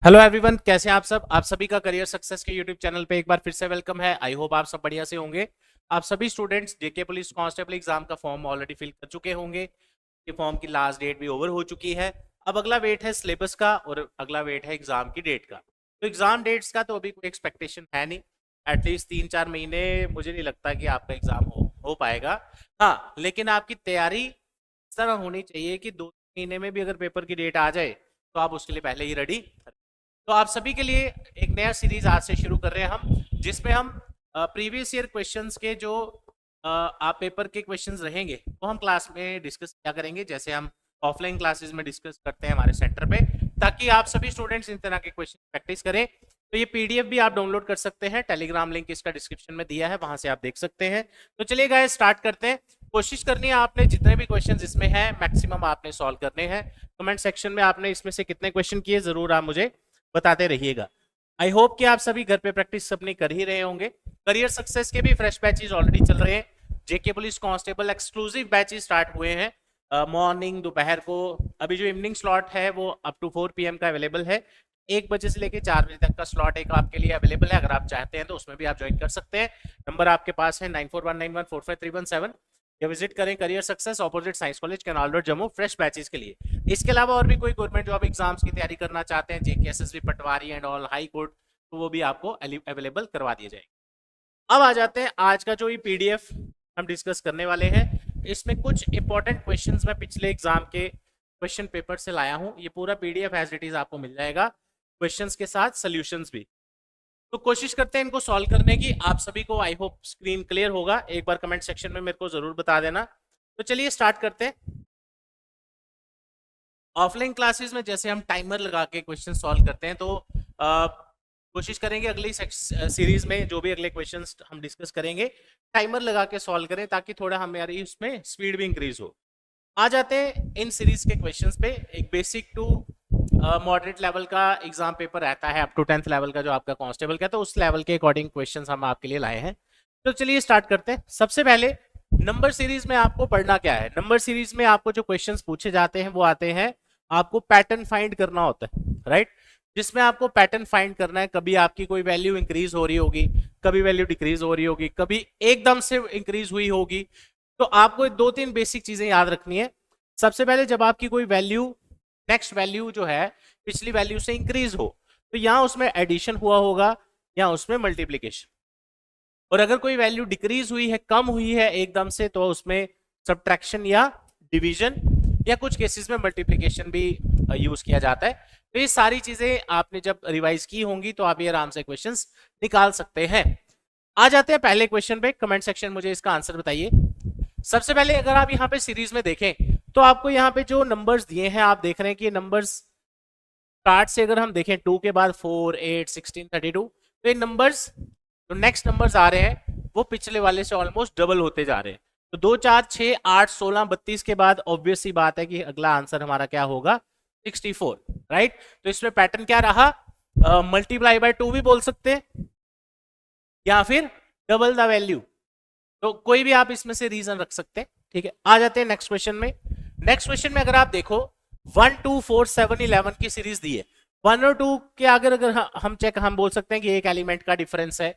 Hello everyone, कैसे हैं आप सब। आप सभी का करियर सक्सेस के यूट्यूब चैनल पे एक बार फिर से वेलकम है। आई होप आप सब बढ़िया से होंगे। आप सभी स्टूडेंट्स जेके पुलिस कांस्टेबल एग्जाम का फॉर्म ऑलरेडी फिल कर चुके होंगे। ये फॉर्म की लास्ट डेट भी ओवर हो चुकी है। अब अगला वेट है सिलेबस का और अगला वेट है एग्जाम की डेट का। तो एग्जाम डेट्स का तो अभी कोई एक्सपेक्टेशन है नहीं। एटलीस्ट 3-4 महीने मुझे नहीं लगता कि आपका एग्जाम हो पाएगा। हाँ, लेकिन आपकी तैयारी इस तरह होनी चाहिए कि 2 महीने में भी अगर पेपर की डेट आ जाए तो आप उसके लिए पहले ही रेडी। तो आप सभी के लिए एक नया सीरीज आज से शुरू कर रहे हैं हम, जिसमें हम प्रीवियस ईयर क्वेश्चंस के जो आप पेपर के क्वेश्चंस रहेंगे वो हम क्लास में डिस्कस किया करेंगे, जैसे हम ऑफलाइन क्लासेस में डिस्कस करते हैं हमारे सेंटर पे, ताकि आप सभी स्टूडेंट्स इन तरह के क्वेश्चन प्रैक्टिस करें। तो ये पीडीएफ भी आप डाउनलोड कर सकते हैं, टेलीग्राम लिंक इसका डिस्क्रिप्शन में दिया है, वहां से आप देख सकते हैं। तो चलिए गाइस स्टार्ट करते हैं। कोशिश करनी है आपने जितने भी क्वेश्चन इसमें हैं मैक्सिमम आपने सॉल्व करने हैं। कमेंट सेक्शन में आपने इसमें से कितने क्वेश्चन किए जरूर आप मुझे बताते रहिएगा। आई होप कि आप सभी घर पे प्रैक्टिस अपनी कर ही रहे होंगे। करियर सक्सेस के भी फ्रेश बैचेस ऑलरेडी चल रहे हैं। जेके police constable exclusive batches start हुए हैं मॉर्निंग दोपहर को। अभी जो इवनिंग स्लॉट है वो अप टू 4 PM का अवेलेबल है। 1 बजे से लेकर 4 बजे तक का स्लॉट एक आपके लिए अवेलेबल है। अगर आप चाहते हैं तो उसमें भी आप ज्वाइन कर सकते हैं। नंबर आपके पास है 9419145317 या विजिट करें career success opposite science college canal road Jammu fresh batches के लिए। इसके अलावा और भी कोई गवर्नमेंट जॉब एग्जाम्स की तैयारी करना चाहते हैं, जेके SSB Patwari and all high court, तो वो भी आपको अवेलेबल करवा दिए जाएंगे। अब आ जाते हैं आज का जो ये पीडीएफ हम डिस्कस करने वाले हैं। इसमें कुछ इंपॉर्टेंट क्वेश्चंस मैं पिछले एग्जाम के क्वेश्चन पेपर से लाया हूं। ये पूरा पीडीएफ एज इट इज आपको मिल जाएगा, क्वेश्चंस के साथ सॉल्यूशंस भी। तो कोशिश करते हैं इनको सॉल्व करने की। आप सभी को आई होप स्क्रीन क्लियर होगा। एक बार कमेंट सेक्शन में मेरे को जरूर बता देना। तो चलिए स्टार्ट करते हैं। ऑफलाइन क्लासेस में जैसे हम टाइमर लगा के क्वेश्चन सॉल्व करते हैं, तो कोशिश करेंगे अगली सीरीज में जो भी अगले क्वेश्चंस हम डिस्कस करेंगे टाइमर लगा के सॉल्व करें, ताकि थोड़ा हमारी उसमें स्पीड भी इंक्रीज हो। आ जाते हैं इन सीरीज के क्वेश्चंस पे। एक बेसिक टू मॉडरेट लेवल का एग्जाम पेपर रहता है, अप टू 10th लेवल का जो आपका कांस्टेबल का, तो उस लेवल के अकॉर्डिंग क्वेश्चंस हम आपके लिए लाए हैं। तो चलिए स्टार्ट करते हैं। सबसे पहले नंबर सीरीज में आपको पढ़ना क्या है। नंबर सीरीज में आपको जो क्वेश्चंस पूछे जाते हैं वो आते हैं, आपको पैटर्न फाइंड करना होता है, राइट। जिसमें आपको पैटर्न फाइंड करना है। कभी आपकी कोई वैल्यू इंक्रीज हो रही होगी, कभी वैल्यू डिक्रीज हो रही होगी, कभी एकदम से इंक्रीज हुई होगी। तो आपको 2-3 बेसिक चीजें याद रखनी है। सबसे पहले जब आपकी कोई वैल्यू नेक्स्ट वैल्यू जो है पिछली वैल्यू से इंक्रीज हो, तो यहां उसमें एडिशन हुआ होगा या उसमें मल्टीप्लीकेशन। और अगर कोई वैल्यू डिक्रीज हुई है, कम हुई है एकदम से, तो उसमें सब्ट्रैक्शन या डिवीजन या कुछ केसेस में मल्टीप्लीकेशन भी यूज किया जाता है। तो ये सारी चीजें आपने जब रिवाइज की होंगी तो आप ये आराम से क्वेश्चंस निकाल सकते हैं। आ जाते हैं पहले क्वेश्चन पे। कमेंट सेक्शन मुझे इसका आंसर बताइए। सबसे पहले अगर आप यहाँ पे सीरीज में देखें तो आपको यहाँ पे जो नंबर्स दिए हैं आप देख रहे हैं कि ये नंबर्स स्टार्ट से अगर हम देखें 2 के बाद 4, 8, 16, 32, तो ये नंबर्स जो नेक्स्ट नंबर्स आ रहे हैं वो पिछले वाले से ऑलमोस्ट डबल होते जा रहे हैं। तो 2, 4, 6, 8, 16, 32 के बाद ऑब्वियस सी बात है कि अगला आंसर हमारा क्या होगा, 64, राइट। तो इसमें पैटर्न क्या रहा, मल्टीप्लाई बाय 2 भी बोल सकते हैं या फिर डबल द वैल्यू। तो कोई भी आप इसमें से रीजन रख सकते हैं, ठीक है। आ जाते हैं नेक्स्ट क्वेश्चन में। नेक्स्ट क्वेश्चन में अगर आप देखो 1, 2, 4, 7, 11 की सीरीज दी है। 1 और 2 के अगर हम बोल सकते हैं कि एक एलिमेंट का डिफरेंस है।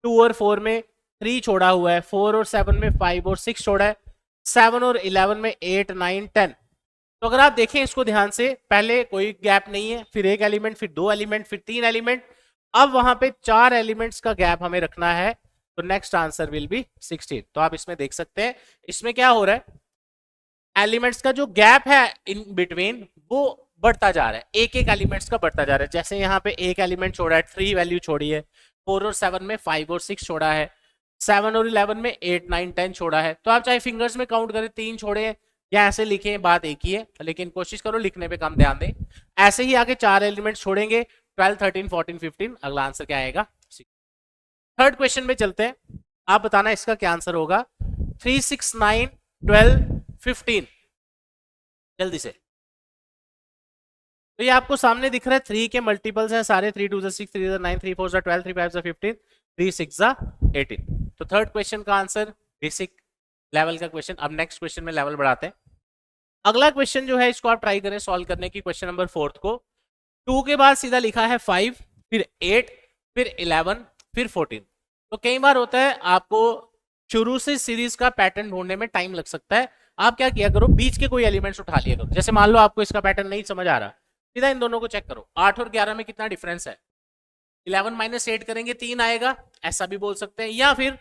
2 और 4 में 3 छोड़ा हुआ है, 4 और 7 में 5 और 6 छोड़ा है, 7 और 11 में 8, 9, 10। तो अगर आप देखें इसको ध्यान से, पहले कोई गैप नहीं है, फिर एक एलिमेंट, फिर 2 एलिमेंट, फिर 3 एलिमेंट, अब वहां पे 4 एलिमेंट्स का गैप हमें रखना है। तो नेक्स्ट आंसर विल बी 16। तो आप इसमें देख सकते हैं इसमें क्या हो रहा है, एलिमेंट्स का जो गैप है इन बिटवीन वो बढ़ता जा रहा है, एक एक एलिमेंट्स का बढ़ता जा रहा है। जैसे यहाँ पे एक एलिमेंट छोड़ा है, 3 वैल्यू छोड़ी है, 4 और 7 में 5 और 6 छोड़ा है, 7 और 11 में 8, 9, 10 छोड़ा है। तो आप चाहे फिंगर्स में काउंट करें 3 छोड़े हैं या ऐसे लिखे, बात एक ही है, लेकिन कोशिश करो लिखने पे कम ध्यान दें। ऐसे ही आगे 4 एलिमेंट छोड़ेंगे, 12, 13, 14, 15, अगला आंसर क्या आएगा। थर्ड क्वेश्चन में चलते हैं, आप बताना इसका क्या आंसर होगा। 3, 6, 9, 12, 15, जल्दी से। तो ये आपको सामने दिख रहा है 3 के मल्टीपल्स हैं सारे, 3 2 6, 3 9, 3 4 12, 3 5 15, 3 6 18। तो थर्ड क्वेश्चन का आंसर बेसिक लेवल का क्वेश्चन। अब नेक्स्ट क्वेश्चन में लेवल बढ़ाते हैं। अगला क्वेश्चन जो है इसको आप ट्राई करें सॉल्व करने की, क्वेश्चन नंबर 4 को। 2 के बाद सीधा लिखा है 5, फिर 8, फिर 11, फिर 14। तो कई बार होता है आपको शुरू से सीरीज का पैटर्न ढूंढने में टाइम लग सकता है। आप क्या किया करो, बीच के कोई एलिमेंट्स उठा लिया करो। जैसे मान लो आपको इसका पैटर्न नहीं समझ आ रहा, सीधा इन दोनों को चेक करो, 8 और 11 में कितना डिफरेंस है। 11 माइनस 8 करेंगे 3 आएगा, ऐसा भी बोल सकते हैं, या फिर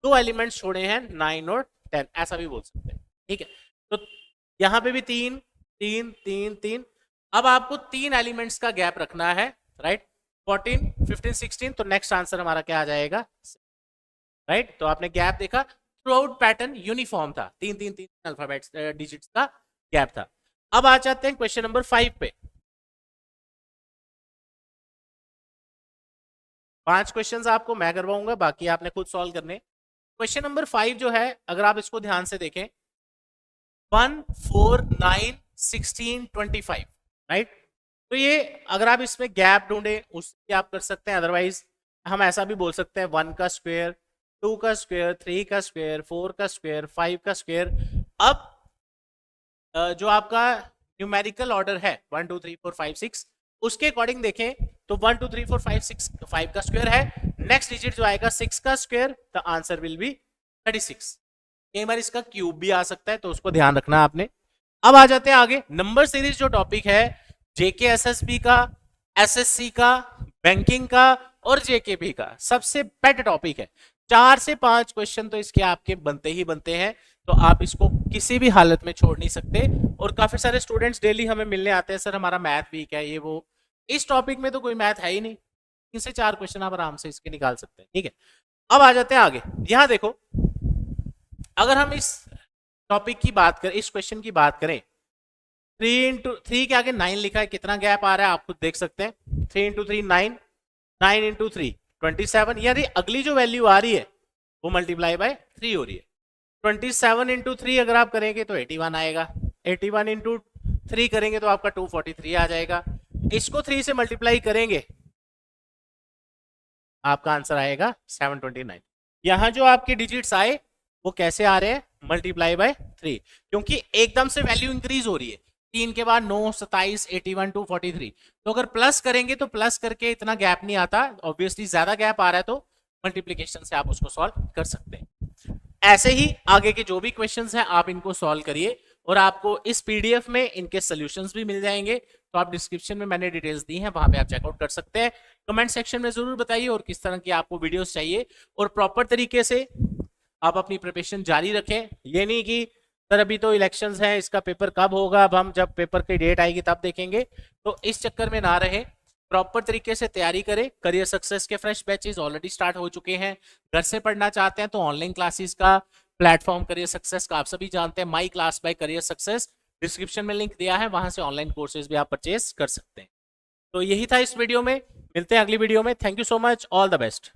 दो एलिमेंट्स छोड़े हैं 9 और 10, ऐसा भी बोल सकते हैं। ठीक है, तो यहां पे भी 3 3 3 3। अब आपको 3 एलिमेंट्स का गैप रखना है, राइट। 14 15 16, तो नेक्स्ट आंसर हमारा क्या आ जाएगा, राइट। तो आपने गैप देखा, थ्रू आउट पैटर्न यूनिफॉर्म था, 3 3 3 अल्फाबेट्स डिजिट्स का गैप था। अब आ जाते हैं क्वेश्चन नंबर 5 पे। 5 क्वेश्चंस आपको मैं करवाऊंगा, बाकी आपने खुद सॉल्व करने। क्वेश्चन नंबर 5 जो है, अगर आप इसको ध्यान से देखें, 1 4 9 16 25, राइट। तो ये अगर आप इसमें गैप ढूंढे उससे आप कर सकते हैं, अदरवाइज हम ऐसा भी बोल सकते हैं 1 का स्क्वायर, 2 का स्क्वायर, 3 का स्क्वायर, 4 का स्क्वायर, 5 का स्क्वायर। अब जो आपका न्यूमेरिकल ऑर्डर है 1 2 3 4 5 6, उसके अकॉर्डिंग देखें तो 1 2 3 4 5 6 5 का स्क्वायर है, नेक्स्ट डिजिट जो आएगा 6 का square, the answer will be 36। कई बार इसका क्यूब भी आ सकता है, तो उसको ध्यान रखना आपने। अब आ जाते हैं आगे, नंबर सीरीज जो टॉपिक है जेके एसएसबी का, एसएससी का, बैंकिंग का और जेकेपी का सबसे पेट टॉपिक है। 4 से 5 क्वेश्चन तो इसके आपके बनते ही बनते हैं, तो आप इसको किसी भी हालत में छोड़ नहीं सकते। और काफी सारे स्टूडेंट्स डेली हमें मिलने आते हैं, सर हमारा मैथ वीक है, ये वो। इस टॉपिक में तो कोई मैथ है ही नहीं, 3 से 4 क्वेश्चन आप आराम से इसके निकाल सकते हैं। ठीक है, अब आ जाते हैं आगे। यहां देखो, अगर हम इस टॉपिक की बात करें, इस क्वेश्चन की बात करें, 3 इंटू 3 के आगे 9 लिखा है, कितना गैप आ रहा है आप खुद देख सकते हैं। 3 इंटू 3 9, 9 इंटू 3 27, यानी अगली जो वैल्यू आ रही है वो मल्टीप्लाई बाय 3 हो रही है। 27 इंटू 3 अगर आप करेंगे तो 81 आएगा, 81 इंटू 3 करेंगे तो आपका 243 आ जाएगा। इसको 3 से मल्टीप्लाई करेंगे, आपका आंसर आएगा 729। यहां जो आपके डिजिट्स आए वो कैसे आ रहे हैं, मल्टीप्लाई बाय 3, क्योंकि एकदम से वैल्यू इंक्रीज हो रही है। 3 के बाद 9 27 81 243, तो अगर प्लस करेंगे तो प्लस करके इतना गैप नहीं आता, ऑब्वियसली ज्यादा गैप आ रहा है तो मल्टीप्लीकेशन से आप उसको सॉल्व कर सकते हैं। ऐसे ही आगे के जो भी क्वेश्चंस हैं आप इनको सॉल्व करिए, और आपको इस पीडीएफ में इनके सॉल्यूशंस भी मिल जाएंगे, तो आप डिस्क्रिप्शन में मैंने डिटेल्स दी हैं, वहां पे आप चेकआउट कर सकते हैं। कमेंट सेक्शन में जरूर बताइए और किस तरह की आपको वीडियोस चाहिए, और प्रॉपर तरीके से आप अपनी प्रिपरेशन जारी रखें। ये नहीं कि सर अभी तो इलेक्शंस हैं, इसका पेपर कब होगा, अब हम जब पेपर की डेट आएगी तब देखेंगे, तो इस चक्कर में ना रहे। प्रॉपर तरीके से तैयारी करें। करियर सक्सेस के फ्रेश बैचेस ऑलरेडी स्टार्ट हो चुके हैं। घर से पढ़ना चाहते हैं तो ऑनलाइन क्लासेस का प्लेटफॉर्म करियर सक्सेस का आप सभी जानते हैं, my class by career success, description में लिंक दिया है, वहां से ऑनलाइन कोर्सेज भी आप परचेज कर सकते हैं। तो यही था इस वीडियो में, मिलते हैं अगली वीडियो में। Thank you so much, all the best.